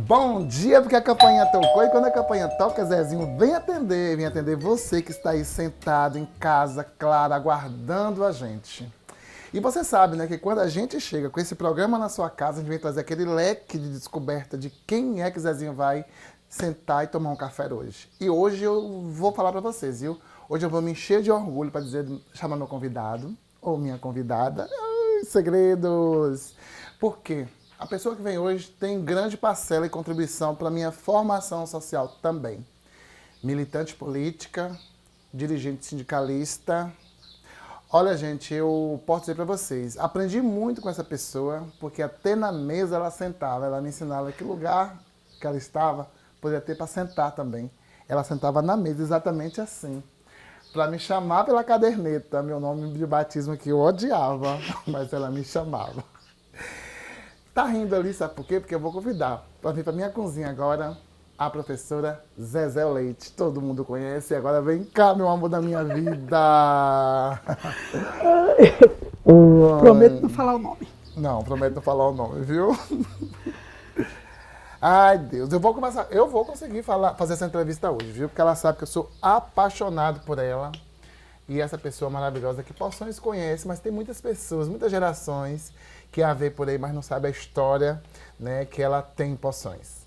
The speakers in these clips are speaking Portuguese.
Bom dia, porque a campanha tocou e quando a campanha toca, Zezinho, vem atender você que está aí sentado em casa, claro, aguardando a gente. E você sabe, né, que quando a gente chega com esse programa na sua casa, a gente vem trazer aquele leque de descoberta de quem é que Zezinho vai sentar e tomar um café hoje. E hoje eu vou falar para vocês, viu? Hoje eu vou me encher de orgulho para chamar meu convidado, ou minha convidada. Ai, segredos! Por quê? A pessoa que vem hoje tem grande parcela e contribuição para a minha formação social também. Militante política, dirigente sindicalista. Olha, gente, eu posso dizer para vocês, aprendi muito com essa pessoa, porque até na mesa ela sentava, ela me ensinava que lugar que ela estava, poderia ter para sentar também. Ela sentava na mesa exatamente assim, para me chamar pela caderneta, meu nome de batismo que eu odiava, mas ela me chamava. Tá rindo ali, sabe por quê? Porque eu vou convidar para vir para minha cozinha agora a professora Zezé Leite. Todo mundo conhece. Agora vem cá, meu amor da minha vida. Prometo não falar o nome. Não, prometo não falar o nome, viu? Ai, Deus. Eu vou conseguir fazer essa entrevista hoje, viu? Porque ela sabe que eu sou apaixonado por ela. E essa pessoa maravilhosa que Poções conhece, mas tem muitas pessoas, muitas gerações que a vê por aí, mas não sabe a história, né, que ela tem em Poções.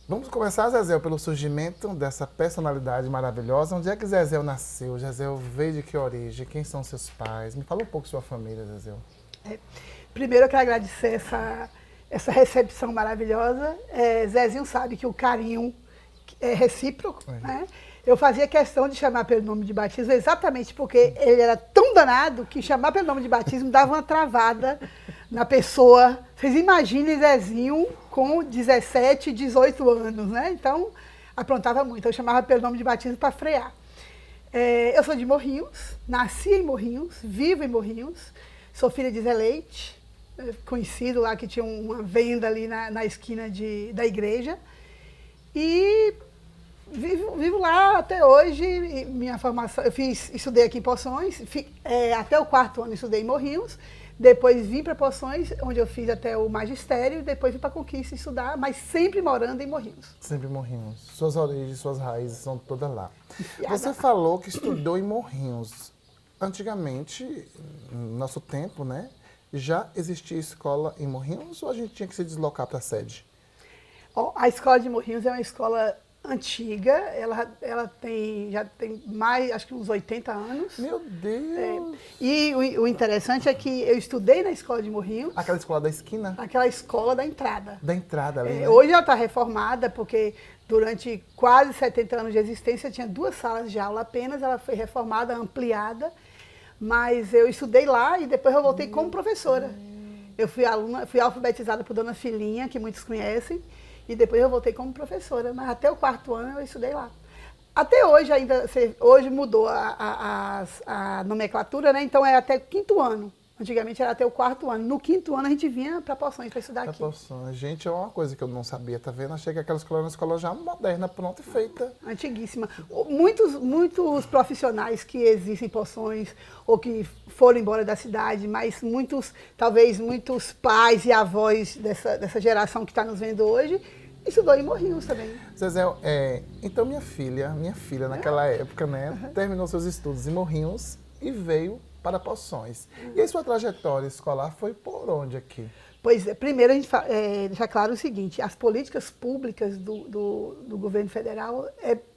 Vamos começar, Zezé, pelo surgimento dessa personalidade maravilhosa. Onde é que Zezé nasceu? Zezé veio de que origem? Quem são seus pais? Me fala um pouco sua família, Zezé. Primeiro eu quero agradecer essa recepção maravilhosa. Zezinho sabe que o carinho é recíproco, né? Eu fazia questão de chamar pelo nome de batismo exatamente porque ele era tão danado que chamar pelo nome de batismo dava uma travada na pessoa. Vocês imaginem Zezinho com 17, 18 anos, né? Então, aprontava muito. Eu chamava pelo nome de batismo para frear. Eu sou de Morrinhos, nasci em Morrinhos, vivo em Morrinhos. Sou filha de Zé Leite, conhecido lá que tinha uma venda ali na esquina da igreja. E vivo lá até hoje. Minha formação, estudei aqui em Poções, até o 4º ano estudei em Morrinhos, depois vim para Poções, onde eu fiz até o magistério, depois vim para Conquista estudar, mas sempre morando em Morrinhos. Sempre em Morrinhos. Suas origens, suas raízes são todas lá. Você falou que estudou em Morrinhos. Antigamente, no nosso tempo, né, já existia escola em Morrinhos ou a gente tinha que se deslocar para a sede? A escola de Morrinhos é uma escola antiga, ela já tem mais, acho que uns 80 anos. Meu Deus! E o interessante é que eu estudei na escola de Morrinhos. Aquela escola da esquina? Aquela escola da entrada. Da entrada ali, né? Hoje ela está reformada, porque durante quase 70 anos de existência tinha 2 salas de aula apenas, ela foi reformada, ampliada, mas eu estudei lá e depois eu voltei como professora. Eu fui alfabetizada por Dona Filinha, que muitos conhecem, e depois eu voltei como professora, mas até o 4º ano eu estudei lá. Até hoje ainda, hoje mudou a nomenclatura, né? Então é até o 5º ano. Antigamente era até o 4º ano. No 5º ano a gente vinha para Poções para estudar aqui. Poções. Gente, é uma coisa que eu não sabia, tá vendo? Achei que aquela escola era uma escola já moderna, pronta e feita. Antiguíssima. Muitos profissionais que existem em Poções ou que foram embora da cidade, mas talvez muitos pais e avós dessa geração que está nos vendo hoje, estudou em Morrinhos também. Zezé, então minha filha naquela época, né, terminou seus estudos em Morrinhos e veio para Poções. E aí sua trajetória escolar foi por onde aqui? Pois é, primeiro a gente deixa claro o seguinte, as políticas públicas do governo federal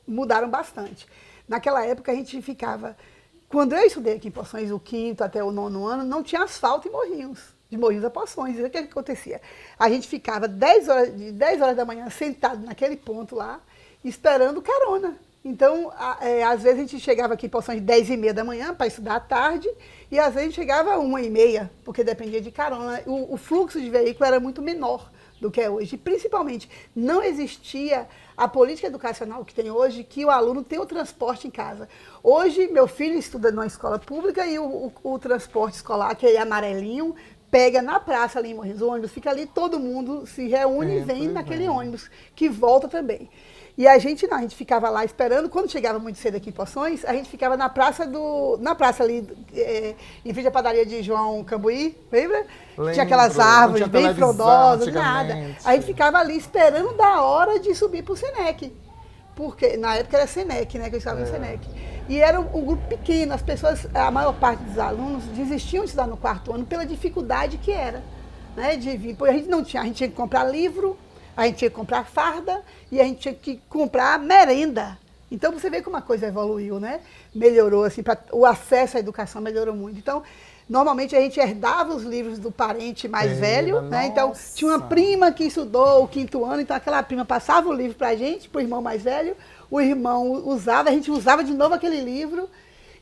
mudaram bastante. Naquela época a gente ficava, quando eu estudei aqui em Poções, o 5º até o 9º ano, não tinha asfalto em Morrinhos. De Morrinhos a Poções. E o que acontecia? A gente ficava de 10 horas da manhã sentado naquele ponto lá, esperando carona. Então, às vezes a gente chegava aqui em Poções 10h30 da manhã para estudar à tarde, e às vezes a gente chegava 1h30, porque dependia de carona. O fluxo de veículo era muito menor do que é hoje. E, principalmente, não existia a política educacional que tem hoje, que o aluno tem o transporte em casa. Hoje, meu filho estuda numa escola pública e o transporte escolar, que é amarelinho, pega na praça ali em Morrinhos, o ônibus fica ali, todo mundo se reúne e vem naquele ônibus, que volta também. E a gente não, a gente ficava lá esperando. Quando chegava muito cedo aqui em Poções, a gente ficava na praça ali, em frente à padaria de João Cambuí, lembra? Lembro. Tinha aquelas árvores bem frondosas, nada. antigamente. A gente ficava ali esperando da hora de subir pro Senec. Porque na época era Senec, né? Que eu estava no Senec. E era um grupo pequeno, as pessoas, a maior parte dos alunos desistiam de estudar no quarto ano pela dificuldade que era, né? De vir. Porque a gente não tinha, a gente tinha que comprar livro, a gente tinha que comprar farda e a gente tinha que comprar merenda. Então você vê como a coisa evoluiu, né? Melhorou, assim, o acesso à educação melhorou muito. Então, normalmente a gente herdava os livros do parente mais velho, né? Então, tinha uma prima que estudou o 5º ano, então aquela prima passava o livro pra gente, pro irmão mais velho, o irmão usava, a gente usava de novo aquele livro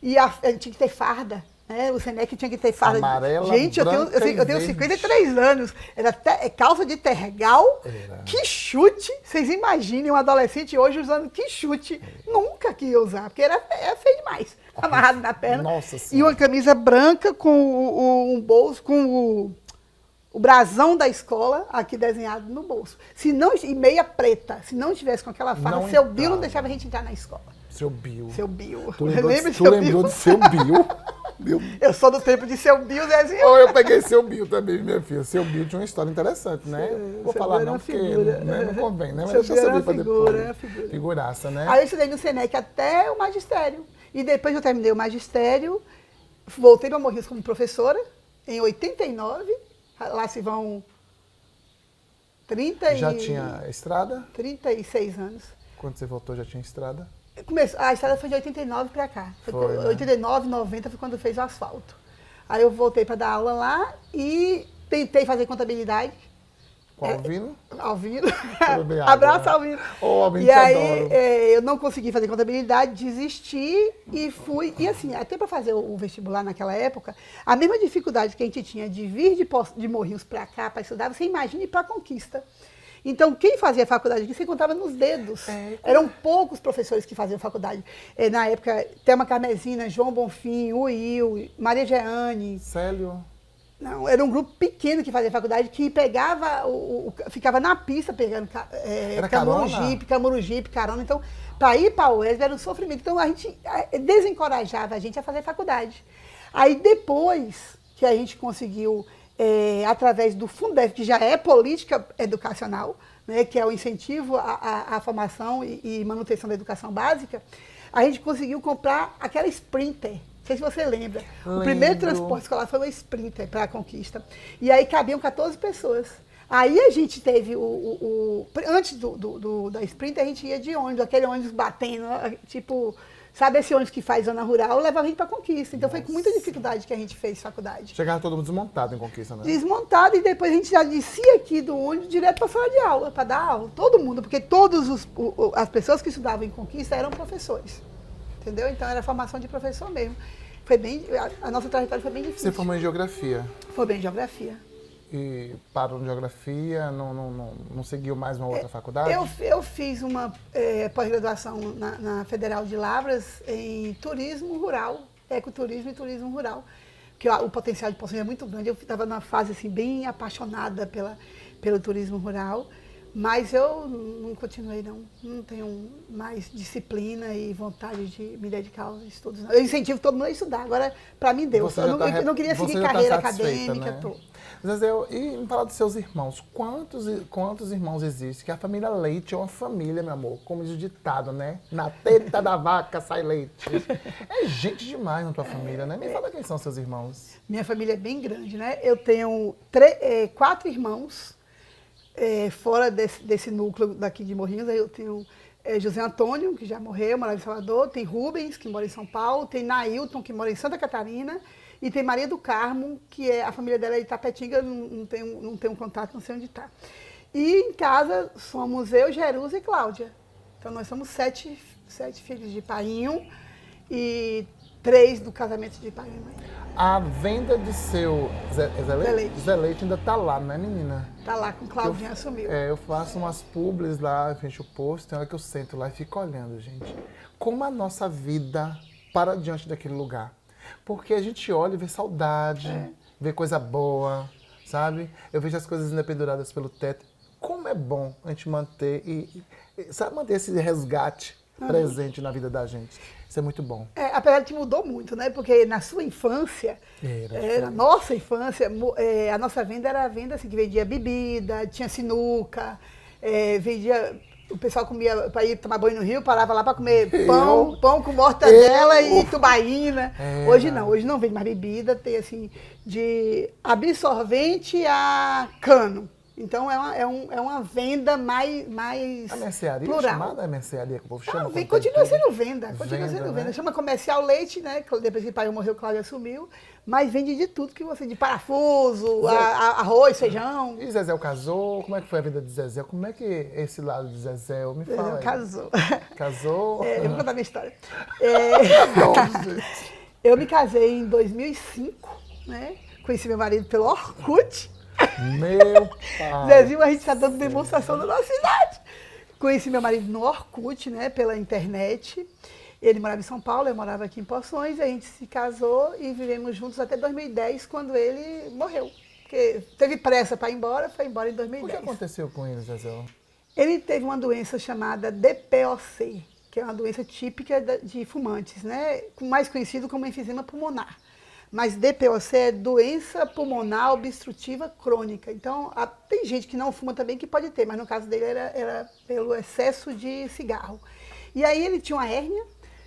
e a gente tinha que ter farda. O Senec tinha que ter farda. Amarela, gente, eu tenho 53 anos. Era calça de tergal, que chute. Vocês imaginem um adolescente hoje usando que chute. Nunca que ia usar, porque era feio demais. Amarrado na perna. Nossa Senhora. E uma camisa branca com um bolso, com o brasão da escola aqui desenhado no bolso. E meia preta. Se não tivesse com aquela farda, seu Bill não deixava a gente entrar na escola. Seu Bill. Seu Bill. Tu lembrou do seu Bill? Eu sou do tempo de seu Bill, Zezinho. Ou eu peguei seu Bill também, minha filha. Seu Bill tinha uma história interessante, né? Vou falar não, porque não convém, né? Mas deixa eu saber pra depois. Figuraça, né? Aí eu estudei no Senec até o magistério. E depois que eu terminei o magistério, voltei para Morrinhos como professora, em 89. Lá se vão 30 Já tinha estrada? 36 anos. Quando você voltou, já tinha estrada? A estrada foi de 89 para cá. Foi, né? 89, 90 foi quando fez o asfalto. Aí eu voltei para dar aula lá e tentei fazer contabilidade. Com Alvino? Alvino. Bem, Abraço, Alvino. Alvino, e aí adoro. Eu não consegui fazer contabilidade, desisti e fui. E assim, até para fazer o vestibular naquela época, a mesma dificuldade que a gente tinha de vir de Morrinhos para cá para estudar, você imagina ir para Conquista. Então, quem fazia faculdade aqui, você contava nos dedos. Eram poucos professores que faziam faculdade. Na época, Thelma Carmesina, João Bonfim, Will, Maria Jeane. Célio? Não, era um grupo pequeno que fazia faculdade, que pegava, ficava na pista pegando Camurugipe, carona. Então, para ir para a UES era um sofrimento. Então, a gente desencorajava a gente a fazer faculdade. Aí, depois que a gente conseguiu... através do Fundef, que já é política educacional, né, que é o incentivo à formação e manutenção da educação básica, a gente conseguiu comprar aquela Sprinter. Não sei se você lembra. Lembro. O primeiro transporte escolar foi uma Sprinter para a Conquista. E aí cabiam 14 pessoas. Aí a gente teve antes da Sprinter, a gente ia de ônibus, aquele ônibus batendo, tipo... Sabe esse ônibus que faz zona rural, levava a gente para Conquista. Então foi com muita dificuldade que a gente fez faculdade. Chegava todo mundo desmontado em Conquista, né? Desmontado, e depois a gente já descia aqui do ônibus direto para a sala de aula, para dar aula. Todo mundo, porque as pessoas que estudavam em Conquista eram professores. Entendeu? Então era formação de professor mesmo. Foi bem, a nossa trajetória foi bem difícil. Você formou em Geografia? Foi bem em Geografia. E parou em Geografia, não seguiu mais uma outra faculdade? Eu fiz uma pós-graduação na Federal de Lavras em turismo rural, ecoturismo e turismo rural, que o potencial de Poções é muito grande. Eu estava numa fase assim, bem apaixonada pelo turismo rural, mas eu não continuei, não tenho mais disciplina e vontade de me dedicar aos estudos. Não. Eu incentivo todo mundo a estudar, agora para mim deu. Eu não queria seguir carreira acadêmica. Né? Zezé, e me falar dos seus irmãos, quantos irmãos existem? Que a família Leite é uma família, meu amor, como diz o ditado, né? Na teta da vaca sai leite. É gente demais na tua família, né? Me fala quem são seus irmãos. Minha família é bem grande, né? Eu tenho 4 irmãos, fora desse núcleo daqui de Morrinhos. Aí eu tenho José Antônio, que já morreu, mora em Salvador, tem Rubens, que mora em São Paulo, tem Nailton, que mora em Santa Catarina, e tem Maria do Carmo, que a família dela é de Itapetinga, não tenho contato, não sei onde está. E em casa somos eu, Jerusa e Cláudia. Então nós somos 7 filhos de painho e 3 do casamento de pai e mãe. A venda de seu Zé Leite ainda tá lá, né, menina? Tá lá, com Claudinha assumiu. Eu faço umas publis lá, frente ao posto, tem hora que eu sento lá e fico olhando, gente. Como a nossa vida para diante daquele lugar. Porque a gente olha e vê saudade, vê coisa boa, sabe? Eu vejo as coisas ainda penduradas pelo teto. como é bom a gente manter sabe, manter esse resgate presente na vida da gente. Isso é muito bom. Apesar de que mudou muito, né? Porque na sua infância, na nossa infância, a nossa venda era a venda assim, que vendia bebida, tinha sinuca, vendia... O pessoal comia, para ir tomar banho no rio, parava lá para comer pão com mortadela e tubaína. Hoje não vende mais bebida, tem assim, de absorvente a cano. Então é uma venda mais a mercearia plural. Chamada mercearia que o povo chama? Continua sendo venda, Né? Chama comercial leite, né? Depois que o pai morreu, Cláudia assumiu. Mas vende de tudo que você... De parafuso, arroz, feijão. E Zezé casou? Como é que foi a vida de Zezé? Como é que é esse lado de Zezé? Me fala aí. Casou. Casou? Eu vou contar minha história. Eu me casei em 2005, né? Conheci meu marido pelo Orkut. Meu pai. Zezinho, a gente está dando demonstração da nossa idade. Conheci meu marido no Orkut, né? Pela internet. Ele morava em São Paulo, eu morava aqui em Poções, a gente se casou e vivemos juntos até 2010, quando ele morreu. Porque teve pressa para ir embora, foi embora em 2010. O que aconteceu com ele, Zezé? Ele teve uma doença chamada DPOC, que é uma doença típica de fumantes, né? Mais conhecido como enfisema pulmonar. Mas DPOC é doença pulmonar obstrutiva crônica. Então, tem gente que não fuma também que pode ter, mas no caso dele era pelo excesso de cigarro. E aí ele tinha uma hérnia.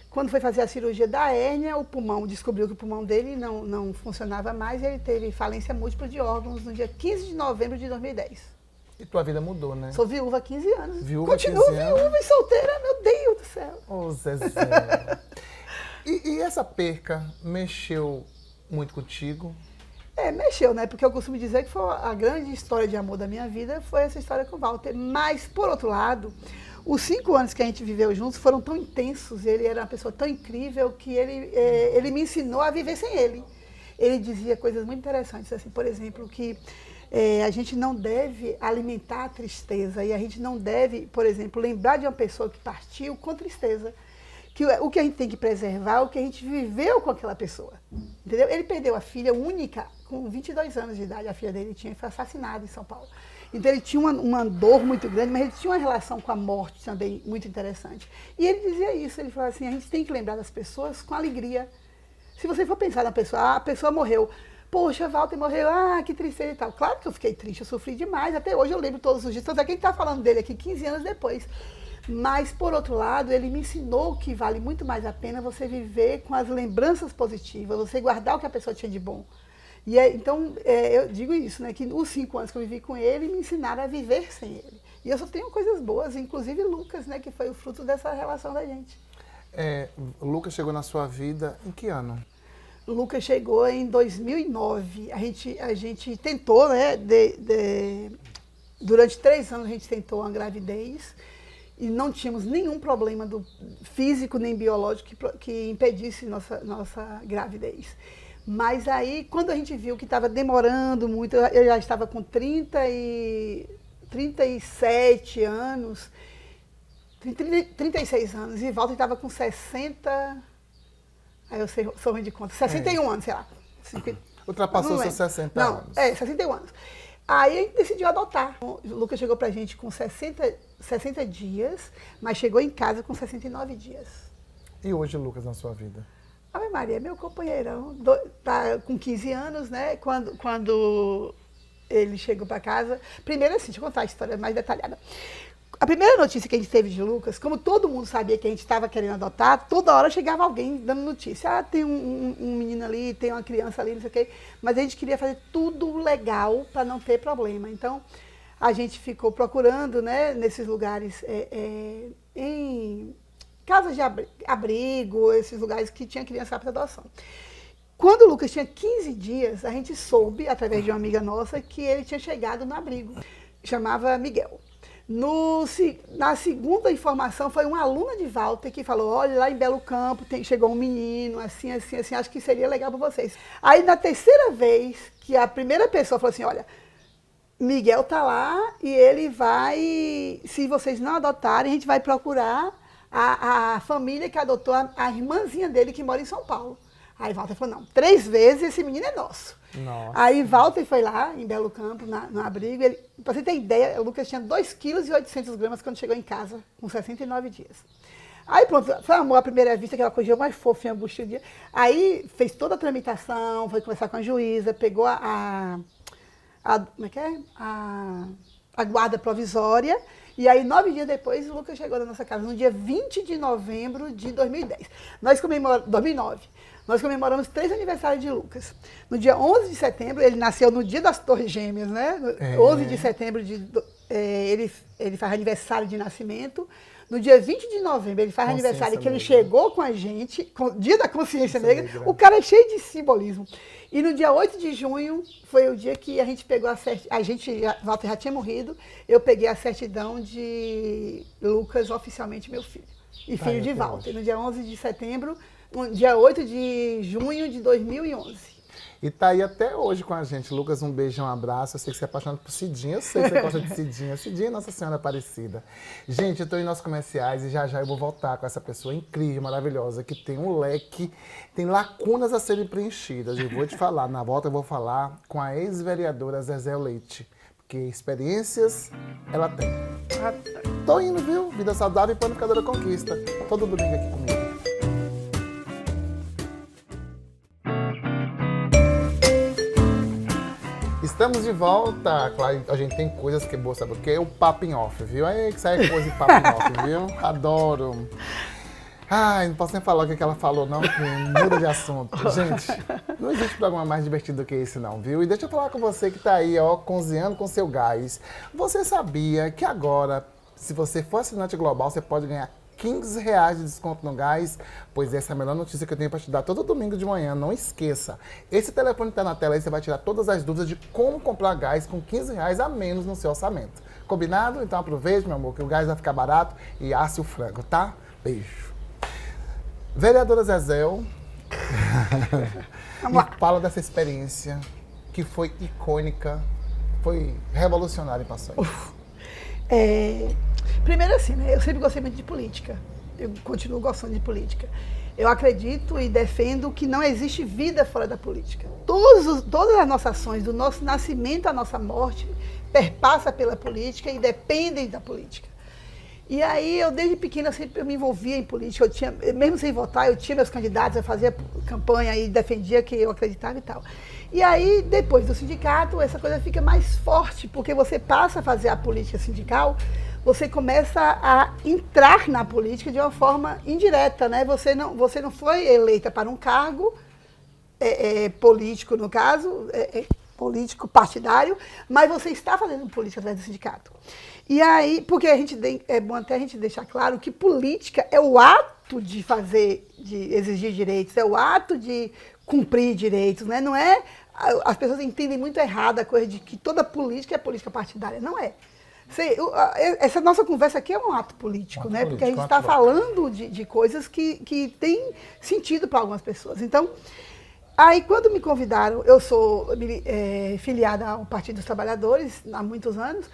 Quando foi fazer a cirurgia da hérnia, o pulmão descobriu que o pulmão dele não funcionava mais e ele teve falência múltipla de órgãos no dia 15 de novembro de 2010. E tua vida mudou, né? Sou viúva há 15 anos. Continuo viúva e solteira, meu Deus do céu. Ô, Zezé. E essa perca mexeu muito contigo? Mexeu, né? Porque eu costumo dizer que foi a grande história de amor da minha vida foi essa história com o Walter. Mas, por outro lado, os 5 anos que a gente viveu juntos foram tão intensos, ele era uma pessoa tão incrível que ele me ensinou a viver sem ele. Ele dizia coisas muito interessantes, assim, por exemplo, que a gente não deve alimentar a tristeza e a gente não deve, por exemplo, lembrar de uma pessoa que partiu com tristeza. Que o que a gente tem que preservar é o que a gente viveu com aquela pessoa. Entendeu? Ele perdeu a filha única com 22 anos de idade, a filha dele foi assassinada em São Paulo. Então ele tinha uma dor muito grande, mas ele tinha uma relação com a morte também muito interessante. E ele dizia isso, ele falava assim, a gente tem que lembrar das pessoas com alegria. Se você for pensar na pessoa, a pessoa morreu, poxa, Walter morreu, que tristeza e tal. Claro que eu fiquei triste, eu sofri demais, até hoje eu lembro todos os dias, tanto é que a gente está falando dele aqui 15 anos depois. Mas, por outro lado, ele me ensinou que vale muito mais a pena você viver com as lembranças positivas, você guardar o que a pessoa tinha de bom. E então, eu digo isso, né, que os 5 anos que eu vivi com ele me ensinaram a viver sem ele. E eu só tenho coisas boas, inclusive Lucas, né, que foi o fruto dessa relação da gente. O Lucas chegou na sua vida em que ano? Lucas chegou em 2009. A gente tentou, né, durante 3 anos a gente tentou uma gravidez. E não tínhamos nenhum problema físico nem biológico que impedisse nossa gravidez. Mas aí, quando a gente viu que estava demorando muito, eu já estava com 37 anos, 36 anos, e Walter estava com 60, aí eu sou ruim de conta, 61 anos, sei lá. Ultrapassou seus 60 anos. 61 anos. Aí a gente decidiu adotar. O Lucas chegou pra gente com 60 dias, mas chegou em casa com 69 dias. E hoje o Lucas na sua vida? Ave Maria, meu companheirão, tá com 15 anos, né? Quando ele chegou para casa. Primeiro assim, deixa eu contar a história mais detalhada. A primeira notícia que a gente teve de Lucas, como todo mundo sabia que a gente estava querendo adotar, toda hora chegava alguém dando notícia. Tem um menino ali, tem uma criança ali, não sei o quê. Mas a gente queria fazer tudo legal para não ter problema. Então, a gente ficou procurando, né, nesses lugares, em casas de abrigo, esses lugares que tinha criança para adoção. Quando o Lucas tinha 15 dias, a gente soube, através de uma amiga nossa, que ele tinha chegado no abrigo. Chamava Miguel. Na segunda informação, foi uma aluna de Walter que falou, olha, lá em Belo Campo chegou um menino, assim, acho que seria legal para vocês. Aí, na terceira vez, que a primeira pessoa falou assim, olha, Miguel tá lá e ele vai, se vocês não adotarem, a gente vai procurar a família que adotou a irmãzinha dele que mora em São Paulo. Aí Walter falou, não, 3 vezes esse menino é nosso. Nossa. Aí Walter foi lá, em Belo Campo, no abrigo. Pra você ter ideia, o Lucas tinha 2,8 kg quando chegou em casa, com 69 dias. Aí pronto, foi amor à primeira vista, aquela coisa mais fofinha, buchudinha. Aí fez toda a tramitação, foi conversar com a juíza, pegou como é que é? A guarda provisória. E aí, 9 dias depois, o Lucas chegou na nossa casa, no dia 20 de novembro de 2010. 2009. Nós comemoramos 3 aniversários de Lucas. No dia 11 de setembro, ele nasceu no dia das Torres Gêmeas, né? 11 de setembro, ele faz aniversário de nascimento. No dia 20 de novembro, ele faz aniversário que ele chegou com a gente, dia da consciência negra. O cara é cheio de simbolismo. E no dia 8 de junho, foi o dia que a gente pegou Walter já tinha morrido, eu peguei a certidão de Lucas, oficialmente meu filho. E filho de Walter. No dia 11 de setembro, no dia 8 de junho de 2011. E tá aí até hoje com a gente. Lucas, um beijo, um abraço. Eu sei que você é apaixonado por Cidinha. Eu sei que você gosta de Cidinha. Cidinha é Nossa Senhora Aparecida. Gente, eu tô em nossos comerciais e já eu vou voltar com essa pessoa incrível, maravilhosa, que tem um leque, tem lacunas a serem preenchidas. Eu vou te falar, na volta eu vou falar com a ex-vereadora Zezé Leite. Porque experiências ela tem. Tô indo, viu? Vida saudável e Panificadora Conquista. Todo domingo aqui comigo. Estamos de volta. Claro, a gente tem coisas que é boa, sabe o quê? O papo em off, viu? Aí que sai coisa de papo em off, viu? Adoro. Ai, não posso nem falar o que ela falou, não, que muda de assunto. Gente, não existe programa mais divertido do que esse, não, viu? E deixa eu falar com você que tá aí, ó, cozinhando com seu gás. Você sabia que agora, se você for assinante global, você pode ganhar R$15 de desconto no gás? Pois essa é a melhor notícia que eu tenho para te dar todo domingo de manhã, não esqueça. Esse telefone está na tela aí, você vai tirar todas as dúvidas de como comprar gás com R$15 a menos no seu orçamento. Combinado? Então aproveite, meu amor, que o gás vai ficar barato e asse o frango, tá? Beijo. Vereadora Zezéu, me fala dessa experiência que foi icônica, foi revolucionária em Pações. Primeiro assim, né? Eu sempre gostei muito de política. Eu continuo gostando de política. Eu acredito e defendo que não existe vida fora da política. Todas as nossas ações, do nosso nascimento à nossa morte, perpassa pela política e dependem da política. E aí, eu desde pequena sempre me envolvia em política. Mesmo sem votar, eu tinha meus candidatos, eu fazia campanha e defendia que eu acreditava e tal. E aí, depois do sindicato, essa coisa fica mais forte, porque você passa a fazer a política sindical, você começa a entrar na política de uma forma indireta, né? Você não foi eleita para um cargo político, no caso, político partidário, mas você está fazendo política através do sindicato. E aí, porque é bom até a gente deixar claro que política é o ato de exigir direitos, é o ato de cumprir direitos, né? Não é, as pessoas entendem muito errado a coisa de que toda política é política partidária, não é. Essa nossa conversa aqui é um ato político, né? Porque a gente está falando de coisas que têm sentido para algumas pessoas. Então, aí quando me convidaram, eu sou filiada ao Partido dos Trabalhadores há muitos anos,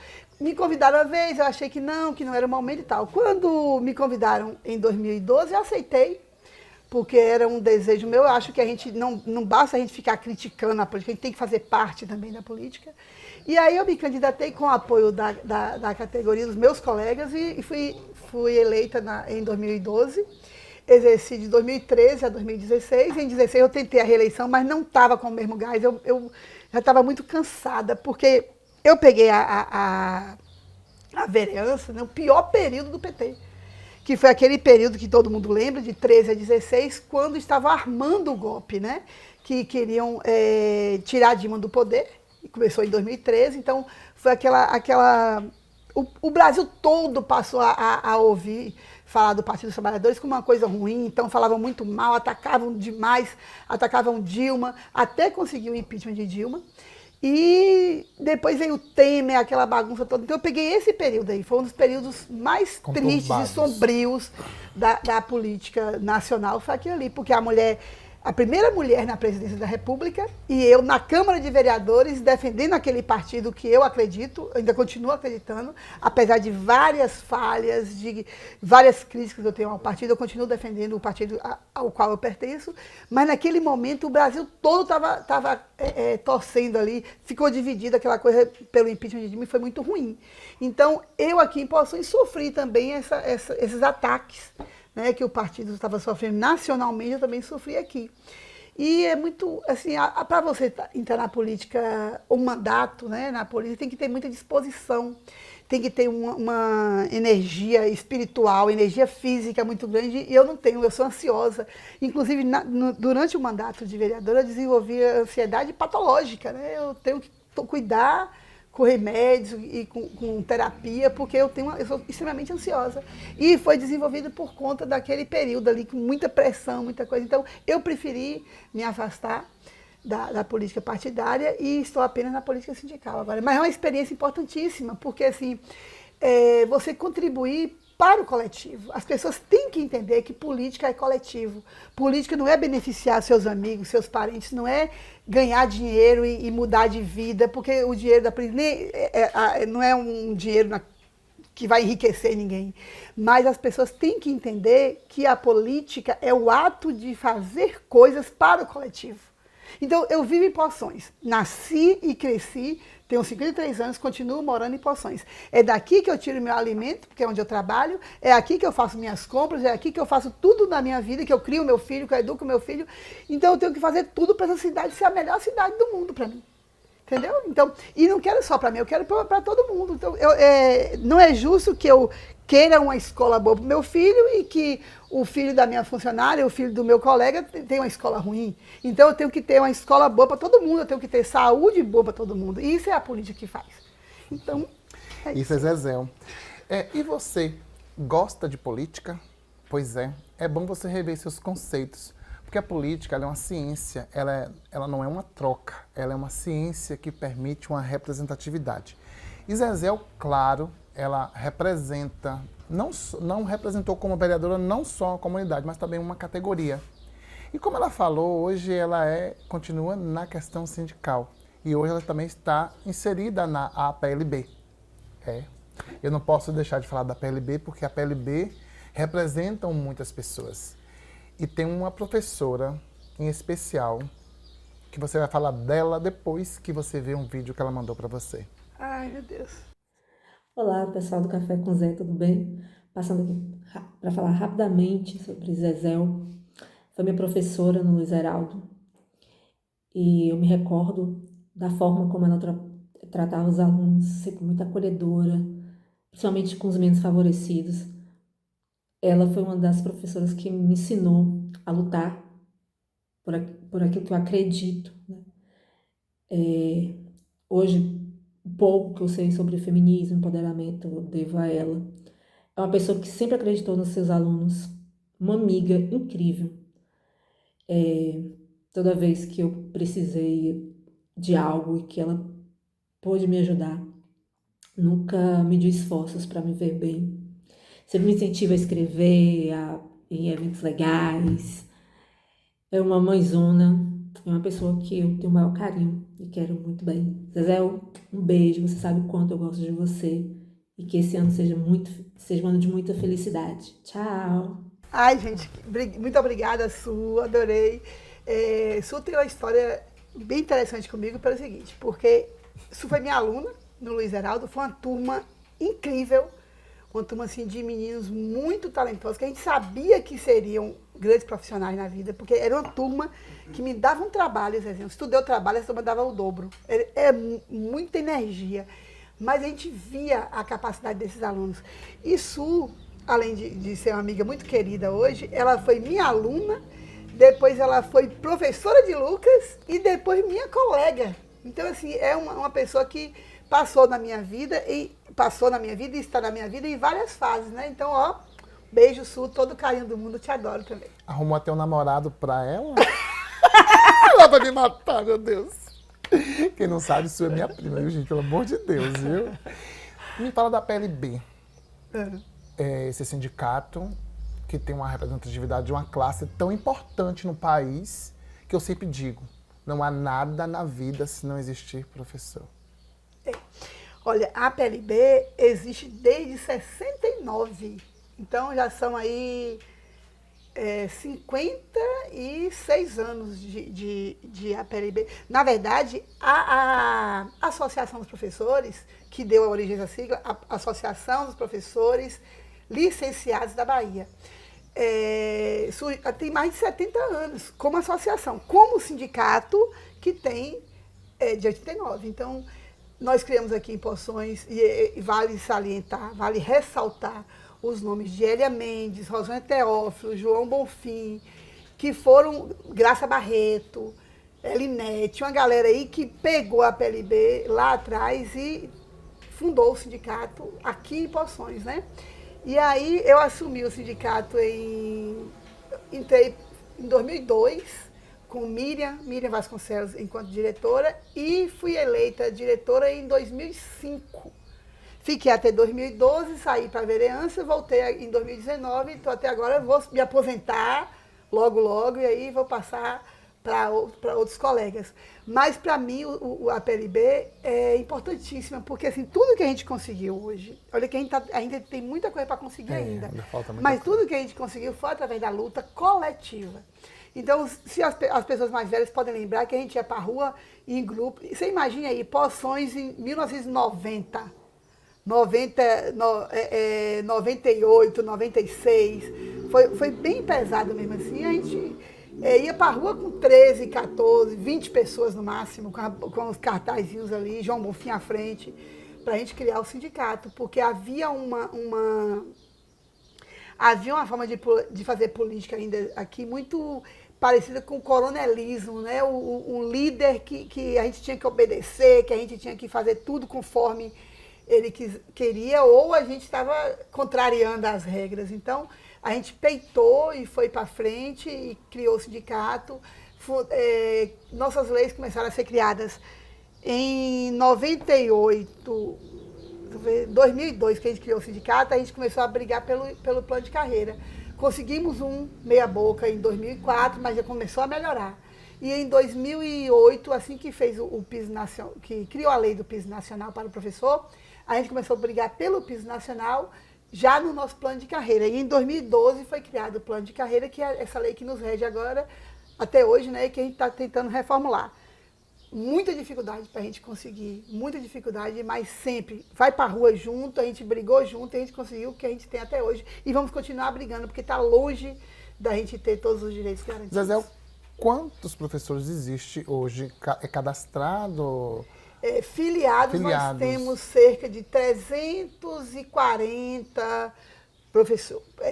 me convidaram uma vez, eu achei que não era o momento e tal. Quando me convidaram em 2012, eu aceitei, porque era um desejo meu. Eu acho que a gente não basta a gente ficar criticando a política, a gente tem que fazer parte também da política. E aí eu me candidatei com o apoio da categoria dos meus colegas e fui eleita em 2012. Exerci de 2013 a 2016. Em 2016 eu tentei a reeleição, mas não estava com o mesmo gás. Eu já estava muito cansada, porque eu peguei a vereança, né, o pior período do PT, que foi aquele período que todo mundo lembra, de 13 a 16, quando estava armando o golpe, né, que queriam tirar a Dilma do poder. Começou em 2013, então foi o Brasil todo passou a ouvir falar do Partido dos Trabalhadores como uma coisa ruim, então falavam muito mal, atacavam demais, atacavam Dilma, até conseguir o impeachment de Dilma. E depois veio o Temer, aquela bagunça toda. Então eu peguei esse período aí, foi um dos períodos mais tristes e sombrios da política nacional, foi aquilo ali, porque a mulher a primeira mulher na presidência da República e eu na Câmara de Vereadores defendendo aquele partido que eu acredito, ainda continuo acreditando, apesar de várias falhas, de várias críticas que eu tenho ao partido, eu continuo defendendo o partido ao qual eu pertenço, mas naquele momento o Brasil todo estava torcendo ali, ficou dividido, aquela coisa pelo impeachment de mim foi muito ruim. Então, eu aqui em Poções sofri também esses ataques, né, que o partido estava sofrendo nacionalmente, eu também sofri aqui. E é muito, assim, para você entrar na política, um mandato, né, na política, tem que ter muita disposição, tem que ter uma energia espiritual, energia física muito grande, e eu não tenho, eu sou ansiosa. Inclusive, durante o mandato de vereadora, eu desenvolvi ansiedade patológica, né, eu tenho que cuidar com remédios e com terapia, porque eu sou extremamente ansiosa. E foi desenvolvido por conta daquele período ali, com muita pressão, muita coisa. Então, eu preferi me afastar da política partidária e estou apenas na política sindical agora. Mas é uma experiência importantíssima, porque assim, você contribuir para o coletivo. As pessoas têm que entender que política é coletivo. Política não é beneficiar seus amigos, seus parentes, não é ganhar dinheiro e mudar de vida, porque o dinheiro da política não é um dinheiro que vai enriquecer ninguém. Mas as pessoas têm que entender que a política é o ato de fazer coisas para o coletivo. Então, eu vivo em Poções. Nasci e cresci, tenho 53 anos, continuo morando em Poções. É daqui que eu tiro meu alimento, porque é onde eu trabalho, é aqui que eu faço minhas compras, é aqui que eu faço tudo na minha vida, que eu crio meu filho, que eu educo meu filho. Então, eu tenho que fazer tudo para essa cidade ser a melhor cidade do mundo para mim. Entendeu? Então, e não quero só para mim, eu quero para todo mundo. Então, não é justo que eu queira uma escola boa para o meu filho e que o filho da minha funcionária, o filho do meu colega tenha uma escola ruim. Então, eu tenho que ter uma escola boa para todo mundo, eu tenho que ter saúde boa para todo mundo. E isso é a política que faz. Então, é isso. Isso é Zezéu. E você gosta de política? Pois é bom você rever seus conceitos. Porque a política ela é uma ciência, ela não é uma troca, ela é uma ciência que permite uma representatividade. E Zezéu, claro, ela representa, não representou como vereadora não só a comunidade, mas também uma categoria. E como ela falou, hoje ela continua na questão sindical. E hoje ela também está inserida na APLB. Eu não posso deixar de falar da PLB, porque a PLB representa muitas pessoas. E tem uma professora em especial que você vai falar dela depois que você vê um vídeo que ela mandou para você. Ai, meu Deus. Olá, pessoal do Café com Zé, tudo bem? Passando aqui para falar rapidamente sobre Zezéu. Foi minha professora no Luiz Heraldo. E eu me recordo da forma como ela tratava os alunos, sempre muito acolhedora, principalmente com os menos favorecidos. Ela foi uma das professoras que me ensinou a lutar por aquilo que eu acredito, né? Hoje, o pouco que eu sei sobre feminismo, empoderamento, eu devo a ela. É uma pessoa que sempre acreditou nos seus alunos, uma amiga incrível. Toda vez que eu precisei de algo e que ela pôde me ajudar, nunca mediu esforços para me ver bem. Sempre me incentiva a escrever, em eventos legais. É uma mãezona, é uma pessoa que eu tenho o maior carinho e quero muito bem. Zezéu, um beijo, você sabe o quanto eu gosto de você e que esse ano seja um ano de muita felicidade. Tchau! Ai, gente, muito obrigada, Su, adorei. Su tem uma história bem interessante comigo pelo seguinte, porque Su foi minha aluna no Luiz Heraldo, foi uma turma incrível, uma turma assim, de meninos muito talentosos, que a gente sabia que seriam grandes profissionais na vida, porque era uma turma que me dava um trabalho, Zezinho. Se tu deu trabalho, essa turma dava o dobro. É muita energia. Mas a gente via a capacidade desses alunos. E Su, além de ser uma amiga muito querida hoje, ela foi minha aluna, depois ela foi professora de Lucas e depois minha colega. Então, assim, é uma pessoa que passou na minha vida e está na minha vida em várias fases, né? Então, beijo, Su, todo o carinho do mundo, te adoro também. Arrumou até um namorado pra ela? Ela vai me matar, meu Deus. Quem não sabe, Su é minha prima, viu, gente? Pelo amor de Deus, viu? Me fala da PLB. Esse sindicato que tem uma representatividade de uma classe tão importante no país, que eu sempre digo, não há nada na vida se não existir professor. Olha, a PLB existe desde 69, então já são aí 56 anos de APLB. Na verdade, a Associação dos Professores, que deu a origem à sigla, a Associação dos Professores Licenciados da Bahia, tem mais de 70 anos como associação, como sindicato que tem de 89. Então, nós criamos aqui em Poções, e vale salientar, vale ressaltar os nomes de Hélia Mendes, Rosângela Teófilo, João Bonfim, que foram Graça Barreto, Elinete, uma galera aí que pegou a PLB lá atrás e fundou o sindicato aqui em Poções, né? E aí eu assumi o sindicato entrei em 2002 com Miriam Vasconcelos enquanto diretora e fui eleita diretora em 2005. Fiquei até 2012, saí para a vereança, voltei em 2019, então até agora vou me aposentar logo, e aí vou passar para outros colegas. Mas para mim a PLB é importantíssima, porque assim, tudo que a gente conseguiu hoje, olha que ainda tem muita coisa para conseguir ainda, falta muita mas coisa. tudo que a gente conseguiu foi através da luta coletiva. Então, se as pessoas mais velhas podem lembrar que a gente ia para a rua em grupo, você imagina aí, Poções em 1990, 98, 96, foi bem pesado mesmo assim, a gente ia para a rua com 13, 14, 20 pessoas no máximo, com os cartazinhos ali, João Bonfim à frente, para a gente criar o sindicato, porque havia uma forma de fazer política ainda aqui muito parecida com o coronelismo, né? Um líder que a gente tinha que obedecer, que a gente tinha que fazer tudo conforme ele queria, ou a gente estava contrariando as regras. Então, a gente peitou e foi para frente e criou o sindicato. Nossas leis começaram a ser criadas em 98, 2002, que a gente criou o sindicato, a gente começou a brigar pelo plano de carreira. Conseguimos meia boca em 2004, mas já começou a melhorar. E em 2008, assim que fez o piso nacional, que criou a lei do piso nacional para o professor, a gente começou a brigar pelo piso nacional já no nosso plano de carreira. E em 2012 foi criado o plano de carreira, que é essa lei que nos rege agora, até hoje, né, que a gente está tentando reformular. Muita dificuldade para a gente conseguir, muita dificuldade, mas sempre vai para a rua junto, a gente brigou junto, a gente conseguiu o que a gente tem até hoje. E vamos continuar brigando, porque está longe da gente ter todos os direitos garantidos. Zezé, quantos professores existe hoje? É cadastrado? Filiados, nós temos cerca de 340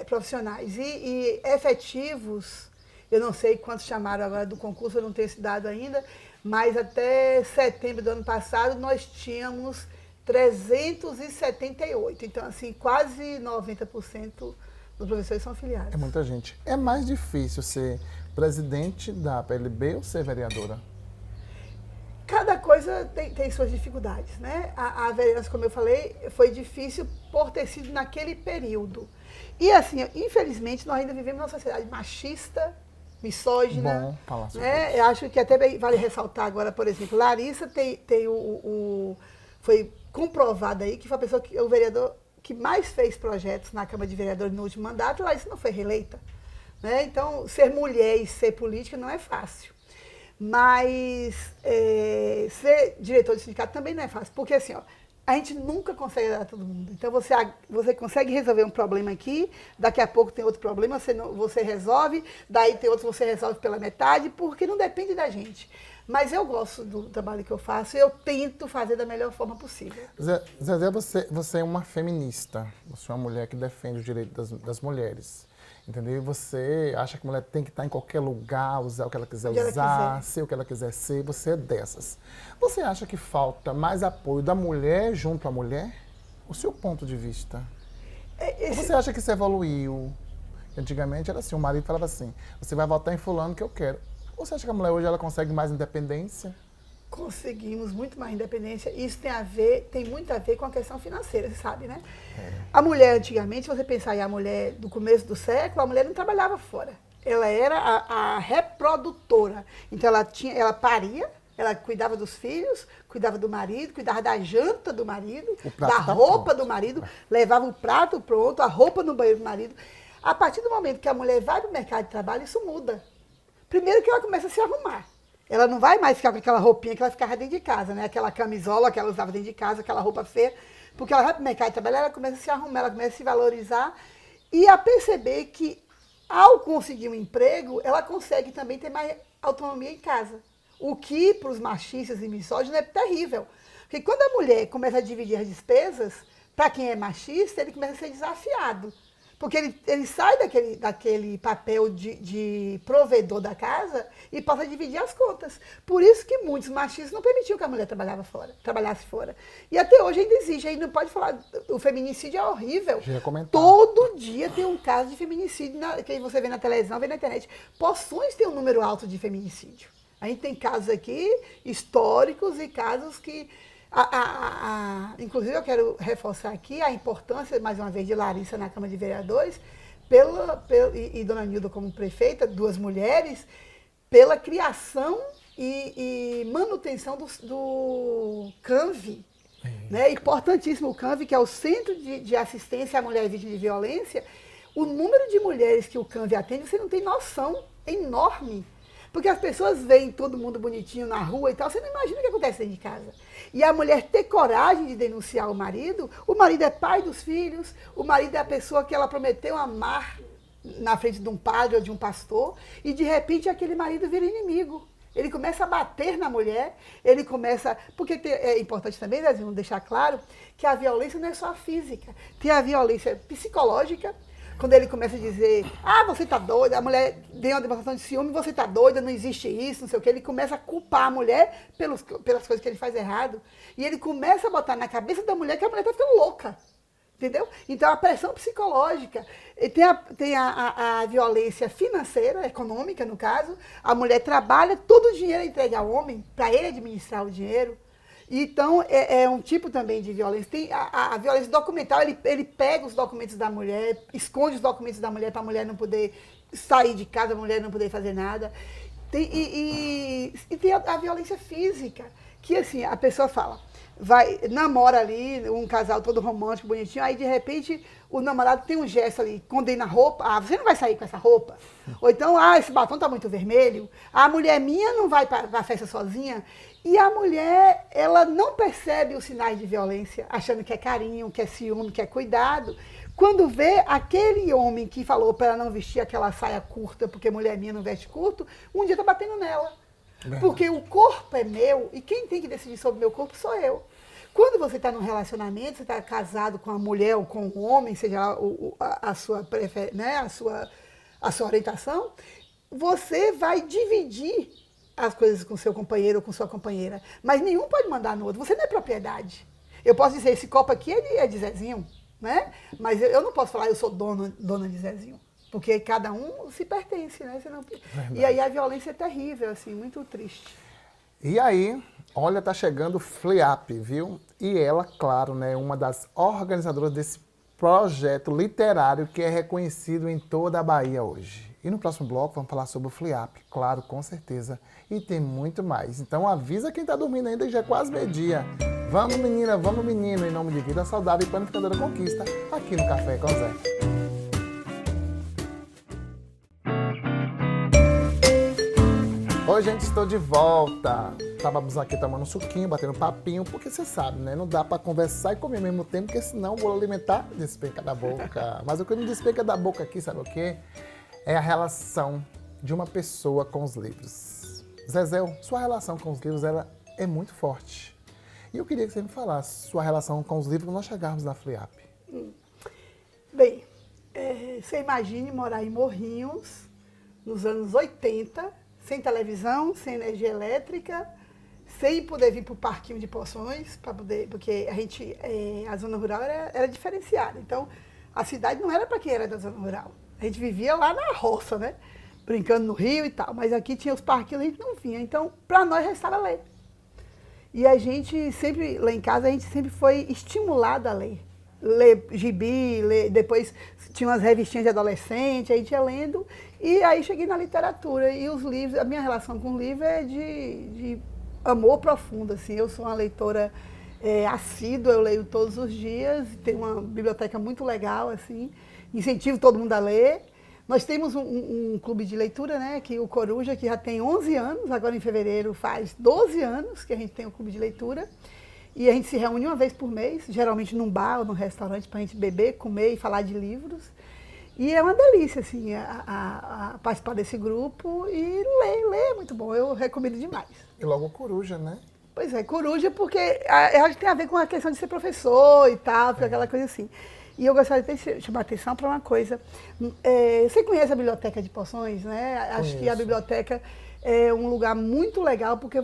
profissionais. E efetivos, eu não sei quantos chamaram agora do concurso, eu não tenho esse dado ainda, mas até setembro do ano passado nós tínhamos 378. Então, assim, quase 90% dos professores são filiados. É muita gente. É mais difícil ser presidente da PLB ou ser vereadora? Cada coisa tem suas dificuldades, né? A vereança, como eu falei, foi difícil por ter sido naquele período. E assim, infelizmente, nós ainda vivemos numa sociedade machista, misógina. Bom falar sobre né? isso. Eu acho que até vale ressaltar agora, por exemplo, Larissa foi comprovado aí que foi a pessoa o vereador que mais fez projetos na Câmara de Vereadores no último mandato. Larissa não foi reeleita. Né? Então, ser mulher e ser política não é fácil. Mas ser diretor de sindicato também não é fácil, porque assim, ó, a gente nunca consegue dar a todo mundo. Então você consegue resolver um problema aqui, daqui a pouco tem outro problema, você resolve, daí tem outro você resolve pela metade, porque não depende da gente. Mas eu gosto do trabalho que eu faço e eu tento fazer da melhor forma possível. Zezé, você é uma feminista, você é uma mulher que defende os direitos das mulheres. Entendeu? E você acha que a mulher tem que estar em qualquer lugar, usar o que ela quiser usar, ser o que ela quiser ser, você é dessas. Você acha que falta mais apoio da mulher junto à mulher? O seu ponto de vista? Ou você acha que isso evoluiu? Antigamente era assim, o marido falava assim, você vai votar em fulano que eu quero. Ou você acha que a mulher hoje ela consegue mais independência? conseguimos muito mais independência. Isso tem muito a ver com a questão financeira, você sabe, né? A mulher, antigamente, se você pensar em a mulher do começo do século, a mulher não trabalhava fora. Ela era a reprodutora. Então, ela paria, ela cuidava dos filhos, cuidava do marido, cuidava da janta do marido, da roupa do marido, levava o prato pronto, a roupa no banheiro do marido. A partir do momento que a mulher vai para o mercado de trabalho, isso muda. Primeiro que ela começa a se arrumar. Ela não vai mais ficar com aquela roupinha que ela ficava dentro de casa, né? Aquela camisola que ela usava dentro de casa, aquela roupa feia. Porque ela vai para o mercado de trabalho, ela começa a se arrumar, ela começa a se valorizar e a perceber que, ao conseguir um emprego, ela consegue também ter mais autonomia em casa. O que, para os machistas e misóginos, é terrível. Porque quando a mulher começa a dividir as despesas, para quem é machista, ele começa a ser desafiado. Porque ele sai daquele papel de provedor da casa e passa a dividir as contas. Por isso que muitos machistas não permitiam que a mulher trabalhasse fora. E até hoje ainda existe, aí não pode falar, o feminicídio é horrível. Todo dia tem um caso de feminicídio, que você vê na televisão, vê na internet. Poções tem um número alto de feminicídio. A gente tem casos aqui históricos e casos que... inclusive, eu quero reforçar aqui a importância, mais uma vez, de Larissa na Câmara de Vereadores e Dona Nilda como prefeita, duas mulheres, pela criação e manutenção do CANV. Né? Importantíssimo o CANV, que é o Centro de Assistência à Mulher Vítima de Violência. O número de mulheres que o CANV atende, você não tem noção, é enorme. Porque as pessoas veem todo mundo bonitinho na rua e tal, você não imagina o que acontece dentro de casa. E a mulher ter coragem de denunciar o marido é pai dos filhos, o marido é a pessoa que ela prometeu amar na frente de um padre ou de um pastor, e de repente aquele marido vira inimigo. Ele começa a bater na mulher, ele começa... Porque é importante também, Zezinho, deixar claro que a violência não é só física, tem a violência psicológica. Quando ele começa a dizer, você tá doida, a mulher deu uma demonstração de ciúme, você tá doida, não existe isso, não sei o quê. Ele começa a culpar a mulher pelas coisas que ele faz errado. E ele começa a botar na cabeça da mulher que a mulher tá ficando louca. Entendeu? Então, a pressão psicológica, tem a violência financeira, econômica, no caso. A mulher trabalha, todo o dinheiro é entregue ao homem, para ele administrar o dinheiro. Então, é um tipo também de violência. Tem a violência documental, ele pega os documentos da mulher, esconde os documentos da mulher para a mulher não poder sair de casa, a mulher não poder fazer nada. E tem a violência física, que assim, a pessoa fala, namora ali, um casal todo romântico, bonitinho, aí de repente o namorado tem um gesto ali, condena a roupa, você não vai sair com essa roupa. Ou então, esse batom tá muito vermelho, a mulher minha não vai para a festa sozinha. E a mulher, ela não percebe os sinais de violência, achando que é carinho, que é ciúme, que é cuidado. Quando vê aquele homem que falou para ela não vestir aquela saia curta, porque mulher minha não veste curto, um dia tá batendo nela. Porque o corpo é meu e quem tem que decidir sobre o meu corpo sou eu. Quando você está num relacionamento, você está casado com a mulher ou com um homem, seja lá a sua orientação, você vai dividir as coisas com seu companheiro ou com sua companheira. Mas nenhum pode mandar no outro. Você não é propriedade. Eu posso dizer, esse copo aqui é de Zezinho, né? Mas eu não posso falar, eu sou dona de Zezinho. Porque cada um se pertence, né? Senão... E aí a violência é terrível, assim, muito triste. E aí, olha, tá chegando o FLIAP, viu? E ela, claro, né, uma das organizadoras desse projeto literário que é reconhecido em toda a Bahia hoje. E no próximo bloco vamos falar sobre o FLIAP, claro, com certeza. E tem muito mais. Então avisa quem tá dormindo ainda, que já é quase meio-dia. Vamos, menina, vamos, menino, em nome de Vida Saudável e Planificadora Conquista, aqui no Café com Zé. Oi, gente, estou de volta. Estávamos aqui tomando um suquinho, batendo papinho, porque você sabe, né? Não dá para conversar e comer ao mesmo tempo, porque senão o bolo alimentar despenca da boca. Mas o que não despenca da boca aqui, sabe o quê? É a relação de uma pessoa com os livros. Zezéu, sua relação com os livros ela é muito forte. E eu queria que você me falasse sua relação com os livros quando nós chegarmos na FLIAP. Bem, você imagine morar em Morrinhos, nos anos 80, sem televisão, sem energia elétrica, sem poder vir para o parquinho de Poções, porque a zona rural era diferenciada. Então, a cidade não era para quem era da zona rural. A gente vivia lá na roça, né? Brincando no rio e tal. Mas aqui tinha os parquinhos, a gente não vinha. Então, para nós, restava ler. E a gente sempre, lá em casa, a gente sempre foi estimulado a ler. Ler gibi, depois tinha umas revistinhas de adolescente, a gente ia lendo. E aí cheguei na literatura. E os livros, a minha relação com o livro é de amor profundo, assim. Eu sou uma leitora assídua, eu leio todos os dias, tenho uma biblioteca muito legal, assim. Incentivo todo mundo a ler. Nós temos um clube de leitura, né, que o Coruja, que já tem 11 anos, agora em fevereiro faz 12 anos que a gente tem o clube de leitura. E a gente se reúne uma vez por mês, geralmente num bar ou num restaurante, para a gente beber, comer e falar de livros. E é uma delícia, assim, a participar desse grupo e ler é muito bom, eu recomendo demais. E logo Coruja, né? Pois é, Coruja, porque acho que tem a ver com a questão de ser professor e tal, aquela coisa assim. E eu gostaria de chamar a atenção para uma coisa. Você conhece a Biblioteca de Poções, né? Acho que a biblioteca é um lugar muito legal porque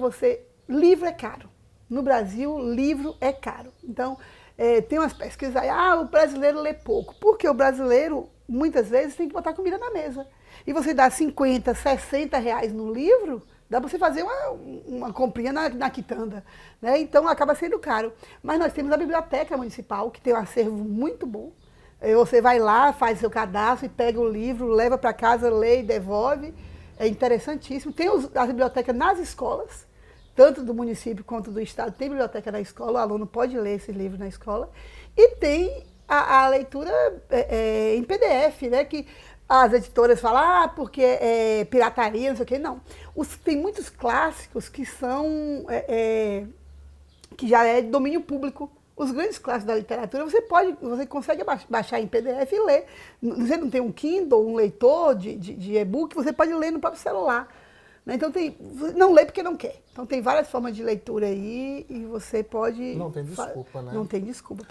livro é caro. No Brasil, livro é caro. Então, tem umas pesquisas aí, o brasileiro lê pouco. Porque o brasileiro, muitas vezes, tem que botar comida na mesa. E você dá 50, 60 reais no livro, dá para você fazer uma comprinha na quitanda, né? Então acaba sendo caro. Mas nós temos a Biblioteca Municipal, que tem um acervo muito bom. Você vai lá, faz seu cadastro e pega o livro, leva para casa, lê e devolve. É interessantíssimo. Tem as bibliotecas nas escolas, tanto do município quanto do estado. Tem biblioteca na escola, o aluno pode ler esse livro na escola. E tem a leitura em PDF, né? Que as editoras falam, porque é pirataria, não sei o quê. Não. Tem muitos clássicos que são, que já é de domínio público. Os grandes clássicos da literatura, você consegue baixar em PDF e ler. Você não tem um Kindle, um leitor de e-book, você pode ler no próprio celular. Então, não lê porque não quer. Então, tem várias formas de leitura aí e você pode... Não tem desculpa, né? Não tem desculpa.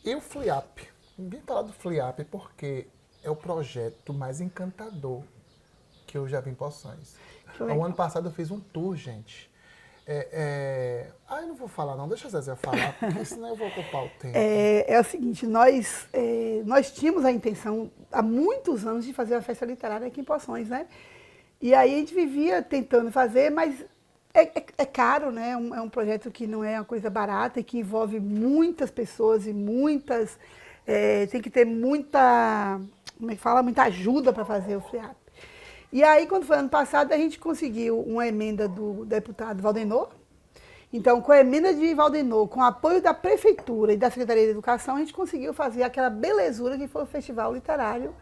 E o FLIAP? Vim falar do FLIAP porque é o projeto mais encantador que eu já vi em Poções. O ano passado eu fiz um tour, gente. Eu não vou falar não, deixa a Zezé falar, porque senão eu vou ocupar o tempo. É o seguinte, nós tínhamos a intenção, há muitos anos, de fazer uma festa literária aqui em Poções, né? E aí a gente vivia tentando fazer, mas é caro, né? É um projeto que não é uma coisa barata e que envolve muitas pessoas e tem que ter muita, como é que fala? Muita ajuda para fazer o FLIAP. E aí, quando foi ano passado, a gente conseguiu uma emenda do deputado Valdenor. Então, com a emenda de Valdenor, com o apoio da Prefeitura e da Secretaria de Educação, a gente conseguiu fazer aquela belezura que foi o Festival Literário,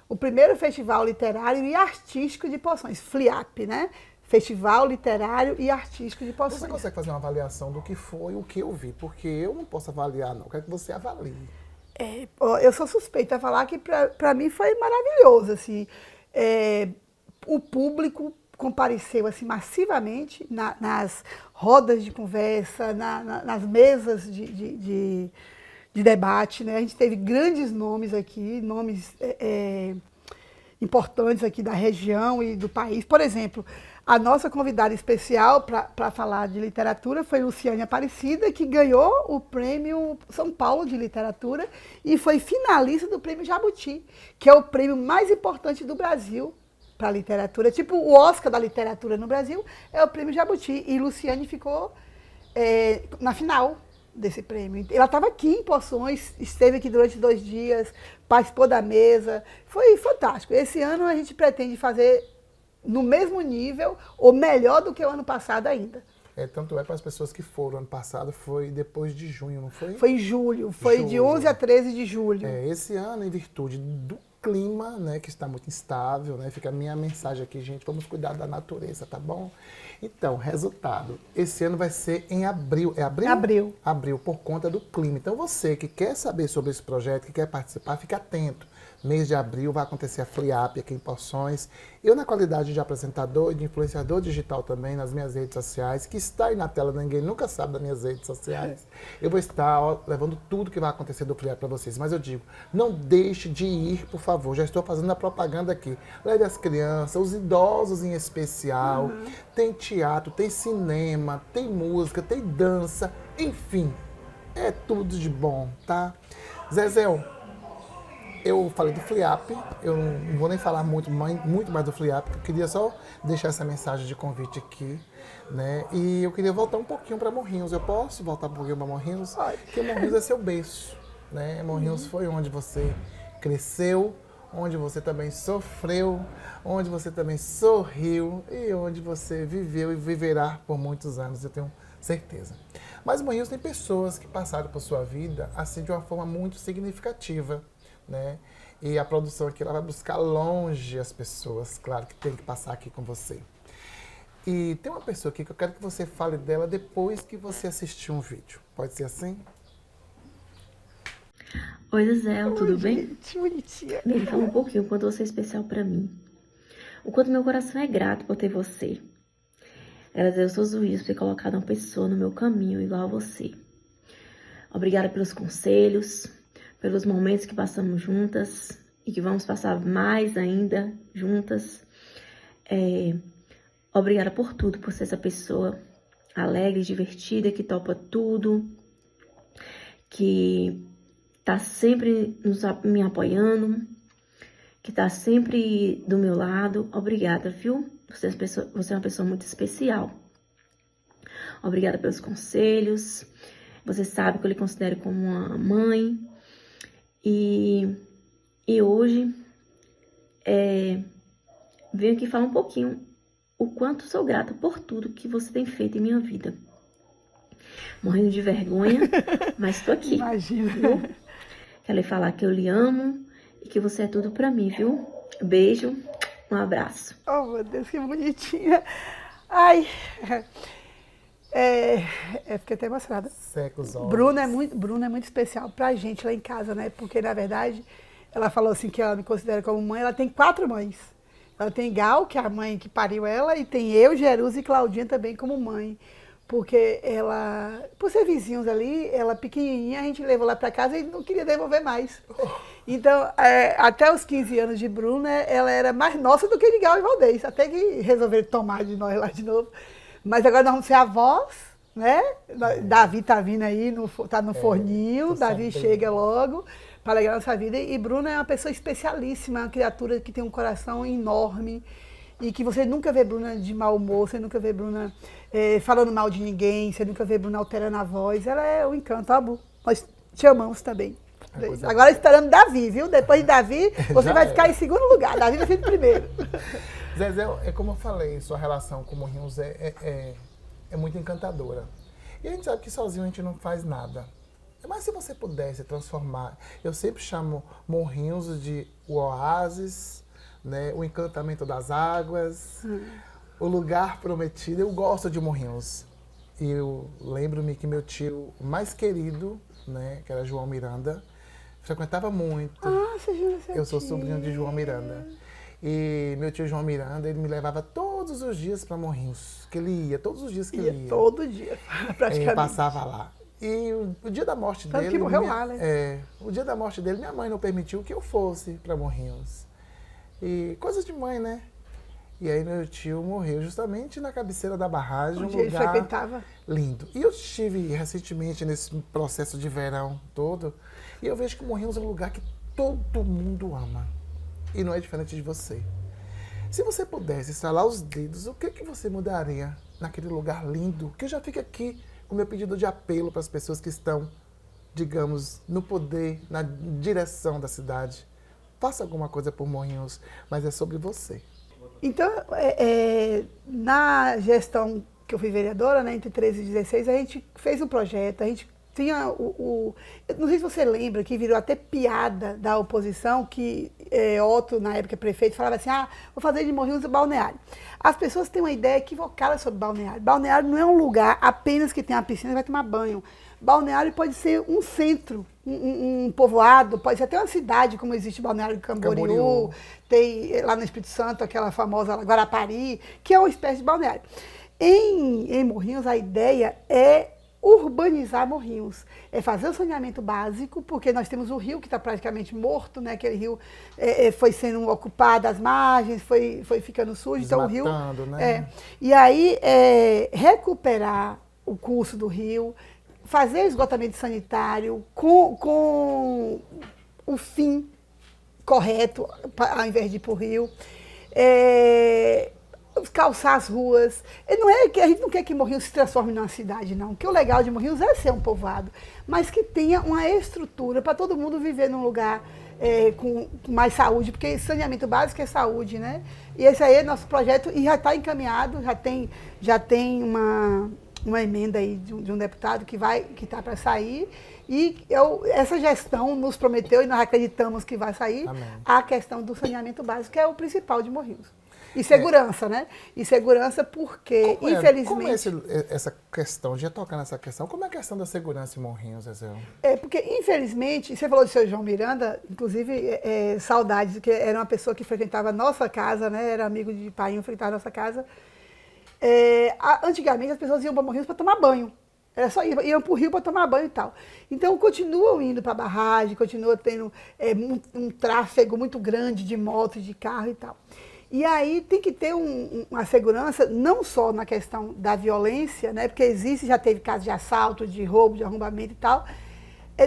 o primeiro Festival Literário e Artístico de Poções, FLIAP, né? Festival Literário e Artístico de Poções. Você consegue fazer uma avaliação do que foi o que eu vi? Porque eu não posso avaliar, não. Eu quero que você avalie. Eu sou suspeita a falar que, para mim, foi maravilhoso, assim. O público compareceu assim, massivamente nas rodas de conversa, nas mesas de debate, né? A gente teve grandes nomes aqui, nomes importantes aqui da região e do país. Por exemplo, a nossa convidada especial para falar de literatura foi Luciane Aparecida, que ganhou o Prêmio São Paulo de Literatura e foi finalista do Prêmio Jabuti, que é o prêmio mais importante do Brasil para a literatura. Tipo o Oscar da literatura no Brasil é o Prêmio Jabuti. E Luciane ficou na final desse prêmio. Ela estava aqui em Poções, esteve aqui durante 2 dias, participou da mesa. Foi fantástico. Esse ano a gente pretende fazer no mesmo nível ou melhor do que o ano passado ainda. Tanto para as pessoas que foram ano passado, foi depois de junho, não foi? Foi em julho, foi de 11 a 13 de julho. Esse ano, em virtude do clima, né, que está muito instável, né, fica a minha mensagem aqui, gente, vamos cuidar da natureza, tá bom? Então, resultado, esse ano vai ser em abril, é abril? Abril. Abril, por conta do clima. Então, você que quer saber sobre esse projeto, que quer participar, fique atento. Mês de abril vai acontecer a FLIAP aqui em Poções. Eu, na qualidade de apresentador e de influenciador digital também nas minhas redes sociais, que está aí na tela, ninguém nunca sabe das minhas redes sociais, eu vou estar levando tudo que vai acontecer do FLIAP para vocês. Mas eu digo, não deixe de ir, por favor. Já estou fazendo a propaganda aqui. Leve as crianças, os idosos em especial. Tem teatro, tem cinema, tem música, tem dança, enfim, é tudo de bom, tá? Zezé, Eu falei do FLIAP, eu não vou nem falar muito mais do FLIAP, eu queria só deixar essa mensagem de convite aqui, né? E eu queria voltar um pouquinho para Morrinhos. Eu posso voltar um pouquinho para Morrinhos? Porque Morrinhos é seu berço, né? Morrinhos foi onde você cresceu, onde você também sofreu, onde você também sorriu e onde você viveu e viverá por muitos anos, eu tenho certeza. Mas Morrinhos tem pessoas que passaram por sua vida assim de uma forma muito significativa, né? E a produção aqui ela vai buscar longe as pessoas, claro que tem que passar aqui com você. E tem uma pessoa aqui que eu quero que você fale dela depois que você assistir um vídeo. Pode ser assim? Oi, Zezé, tudo bem? Gente, bonitinha. Bem, fala um pouquinho o quanto você é especial pra mim. O quanto meu coração é grato por ter você. Agradeço todos os dias por ter colocado uma pessoa no meu caminho igual a você. Obrigada pelos conselhos, pelos momentos que passamos juntas e que vamos passar mais ainda juntas. Obrigada por tudo, por ser essa pessoa alegre, divertida, que topa tudo, que tá sempre me apoiando, que tá sempre do meu lado. Obrigada, viu? Você é uma pessoa muito especial. Obrigada pelos conselhos. Você sabe que eu lhe considero como uma mãe. E hoje, venho aqui falar um pouquinho o quanto sou grata por tudo que você tem feito em minha vida. Morrendo de vergonha, mas tô aqui. Imagina. Viu? Quero lhe falar que eu lhe amo e que você é tudo pra mim, viu? Beijo, um abraço. Oh, meu Deus, que bonitinha. Ai, fiquei até emocionada. Seca os olhos. Bruna é muito especial pra gente lá em casa, né? Porque, na verdade, ela falou assim que ela me considera como mãe. Ela tem 4 mães. Ela tem Gal, que é a mãe que pariu ela, e tem eu, Jerusa e Claudinha também como mãe. Porque ela, por ser vizinhos ali, ela pequenininha, a gente levou lá pra casa e não queria devolver mais. Então, até os 15 anos de Bruna, ela era mais nossa do que de Gal e Valdez. Até que resolveram tomar de nós lá de novo. Mas agora nós vamos ser avós, né? Davi tá vindo aí, tá no forninho, Davi chega logo para alegrar nossa vida. E Bruna é uma pessoa especialíssima, uma criatura que tem um coração enorme e que você nunca vê Bruna de mau humor, você nunca vê Bruna falando mal de ninguém, você nunca vê Bruna alterando a voz. Ela é um encanto, Abu. Nós te amamos também. Agora esperando Davi, viu? Depois de Davi, você vai ficar em segundo lugar. Davi vai ser em primeiro. Zezé, é como eu falei, sua relação com Morrinhos é muito encantadora. E a gente sabe que sozinho a gente não faz nada. Mas se você pudesse transformar, eu sempre chamo Morrinhos de o oásis, né, o encantamento das águas, o lugar prometido. Eu gosto de Morrinhos. E eu lembro-me que meu tio mais querido, né, que era João Miranda, frequentava muito. Eu sou sobrinho de João Miranda. E meu tio João Miranda, ele me levava todos os dias para Morrinhos, que ele ia, todos os dias que ele ia. Todo dia, praticamente. Ele passava lá. E o dia da morte Tanto dele... que morreu lá, né? O dia da morte dele, minha mãe não permitiu que eu fosse para Morrinhos. E coisas de mãe, né? E aí meu tio morreu justamente na cabeceira da barragem, Onde um ele lugar frequentava. lindo. E eu estive recentemente nesse processo de verão todo, e eu vejo que Morrinhos é um lugar que todo mundo ama. E não é diferente de você. Se você pudesse estralar os dedos, o que você mudaria naquele lugar lindo? Que eu já fico aqui com o meu pedido de apelo para as pessoas que estão, digamos, no poder, na direção da cidade. Faça alguma coisa por Morrinhos, mas é sobre você. Então, na gestão que eu fui vereadora, né, entre 13 e 16, a gente fez um projeto, a gente tinha não sei se você lembra, que virou até piada da oposição, que Otto, na época prefeito, falava assim, vou fazer de Morrinhos um balneário. As pessoas têm uma ideia equivocada sobre balneário. Balneário não é um lugar apenas que tem uma piscina e vai tomar banho. Balneário pode ser um centro, um povoado, pode ser até uma cidade, como existe Balneário de Camboriú, tem lá no Espírito Santo aquela famosa Guarapari, que é uma espécie de balneário. Em Morrinhos, a ideia é urbanizar Morrinhos, é fazer o saneamento básico, porque nós temos o rio que está praticamente morto, né? Aquele rio foi sendo ocupado, as margens, foi ficando sujo, então o rio... né? E aí, recuperar o curso do rio, fazer esgotamento sanitário com o fim correto, ao invés de ir para o rio. Calçar as ruas. Não é que a gente não quer que Morrinhos se transforme numa cidade, não. Porque o legal de Morrinhos é ser um povoado, mas que tenha uma estrutura para todo mundo viver num lugar com mais saúde, porque saneamento básico é saúde, né? E esse aí é nosso projeto e já está encaminhado, já tem uma emenda aí de um deputado que está para sair. E essa gestão nos prometeu, e nós acreditamos que vai sair, Amém. a questão do saneamento básico, que é o principal de Morrinhos. E segurança, né? E segurança porque, infelizmente... Como é essa questão, já tocando nessa questão, como é a questão da segurança em Morrinhos, Zezé? Porque, infelizmente, você falou do seu João Miranda, inclusive, saudades, que era uma pessoa que frequentava a nossa casa, né? Era amigo de Painho, frequentava a nossa casa. Antigamente, as pessoas iam para Morrinhos para tomar banho. Era só iam para o rio para tomar banho e tal. Então, continuam indo para a barragem, continua tendo um tráfego muito grande de motos, de carro e tal. E aí tem que ter uma segurança, não só na questão da violência, né? Porque já teve casos de assalto, de roubo, de arrombamento e tal.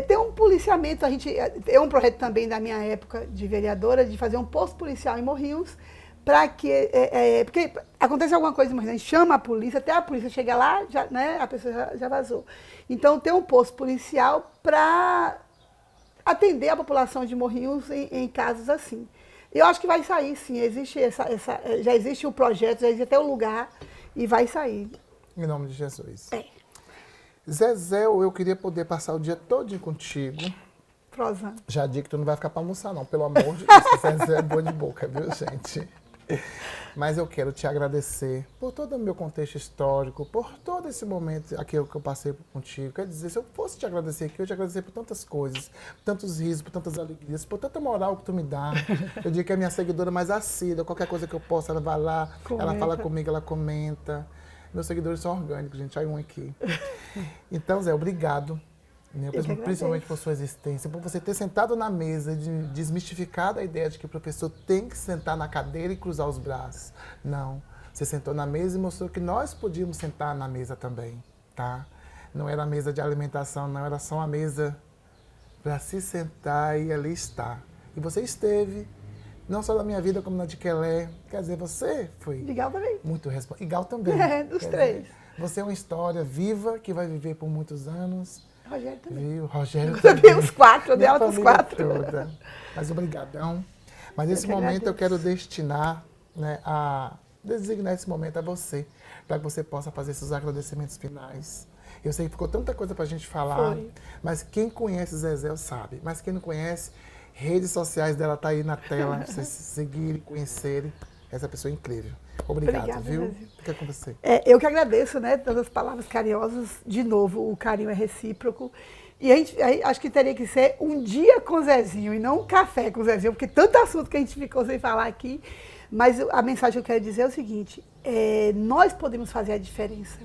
Ter um policiamento, é um projeto também da minha época de vereadora, de fazer um posto policial em Morrinhos, para que, porque acontece alguma coisa em Morrinhos, a gente chama a polícia, até a polícia chega lá, né, a pessoa já vazou. Então, ter um posto policial para atender a população de Morrinhos em casos assim. Eu acho que vai sair, sim. Já existe o projeto, já existe até o lugar e vai sair. Em nome de Jesus. Zezé, eu queria poder passar o dia todo contigo. Prosando. Já digo que tu não vai ficar para almoçar, não. Pelo amor de Deus, Zezé é boa de boca, viu, gente? Mas eu quero te agradecer por todo o meu contexto histórico, por todo esse momento aqui que eu passei contigo. Quer dizer, se eu fosse te agradecer aqui, eu te agradecer por tantas coisas, por tantos risos, por tantas alegrias, por tanta moral que tu me dá. Eu digo que é a minha seguidora mais assídua, qualquer coisa que eu possa, ela vai lá, ela fala comigo, ela comenta. Meus seguidores são orgânicos, gente, aí um aqui. Então, Zé, obrigado. Principalmente por sua existência, por você ter sentado na mesa, desmistificado a ideia de que o professor tem que sentar na cadeira e cruzar os braços. Não, você sentou na mesa e mostrou que nós podíamos sentar na mesa também, tá? Não era a mesa de alimentação, não, era só uma mesa para se sentar e ali estar. E você esteve, não só na minha vida, como na de Kelé. Quer dizer, você foi... Igal também. Muito responsável. Igal também. Dos três. Você é uma história viva que vai viver por muitos anos. Rogério também. Viu? Rogério também. Os quatro, dela para os quatro. Toda. Mas obrigadão. Mas nesse momento eu quero destinar, né, designar esse momento a você, para que você possa fazer esses agradecimentos finais. Eu sei que ficou tanta coisa para a gente falar, mas quem conhece Zezé sabe. Mas quem não conhece, redes sociais dela tá aí na tela, para vocês seguirem, conhecerem. Essa pessoa é incrível. Obrigado, viu? Brasil. Fica com você. Eu que agradeço, né? Todas as palavras carinhosas. De novo, o carinho é recíproco. E acho que teria que ser um dia com o Zezinho e não um café com o Zezinho, porque tanto assunto que a gente ficou sem falar aqui. Mas a mensagem que eu quero dizer é o seguinte: nós podemos fazer a diferença.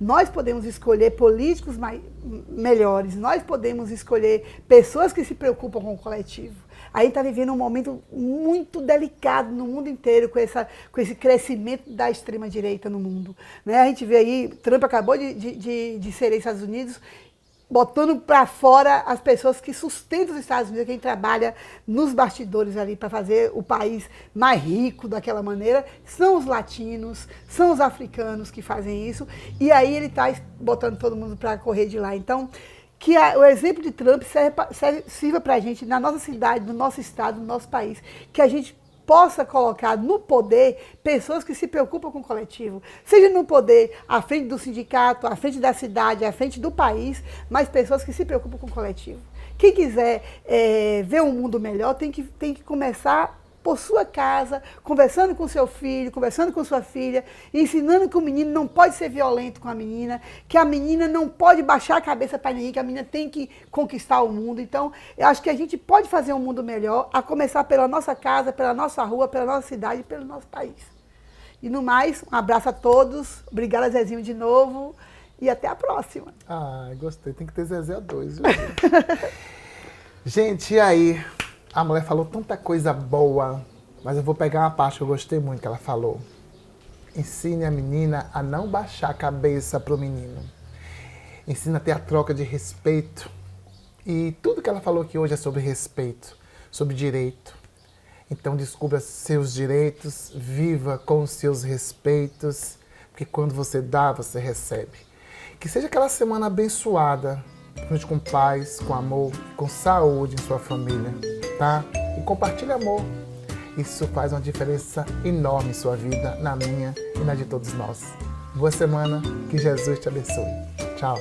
Nós podemos escolher políticos melhores, nós podemos escolher pessoas que se preocupam com o coletivo. A gente está vivendo um momento muito delicado no mundo inteiro com esse crescimento da extrema-direita no mundo. Né? A gente vê aí, Trump acabou de ser nos Estados Unidos, botando para fora as pessoas que sustentam os Estados Unidos, quem trabalha nos bastidores ali para fazer o país mais rico daquela maneira, são os latinos, são os africanos que fazem isso, e aí ele está botando todo mundo para correr de lá. Então, que o exemplo de Trump sirva para a gente, na nossa cidade, no nosso estado, no nosso país, que a gente possa colocar no poder pessoas que se preocupam com o coletivo. Seja no poder, à frente do sindicato, à frente da cidade, à frente do país, mas pessoas que se preocupam com o coletivo. Quem quiser ver um mundo melhor tem que começar por sua casa, conversando com seu filho, conversando com sua filha, ensinando que o menino não pode ser violento com a menina, que a menina não pode baixar a cabeça para ninguém, que a menina tem que conquistar o mundo. Então, eu acho que a gente pode fazer um mundo melhor, a começar pela nossa casa, pela nossa rua, pela nossa cidade e pelo nosso país. E no mais, um abraço a todos, obrigada Zezinho de novo e até a próxima. Ah, gostei, tem que ter Zezé 2, viu? Gente, e aí? A mulher falou tanta coisa boa, mas eu vou pegar uma parte que eu gostei muito que ela falou. Ensine a menina a não baixar a cabeça pro menino. Ensina a ter a troca de respeito. E tudo que ela falou aqui hoje é sobre respeito, sobre direito, Então descubra seus direitos, viva com os seus respeitos, porque quando você dá, você recebe. Que seja aquela semana abençoada, junto com paz, com amor, com saúde em sua família, tá? E compartilhe amor. Isso faz uma diferença enorme em sua vida, na minha e na de todos nós. Boa semana, que Jesus te abençoe. Tchau.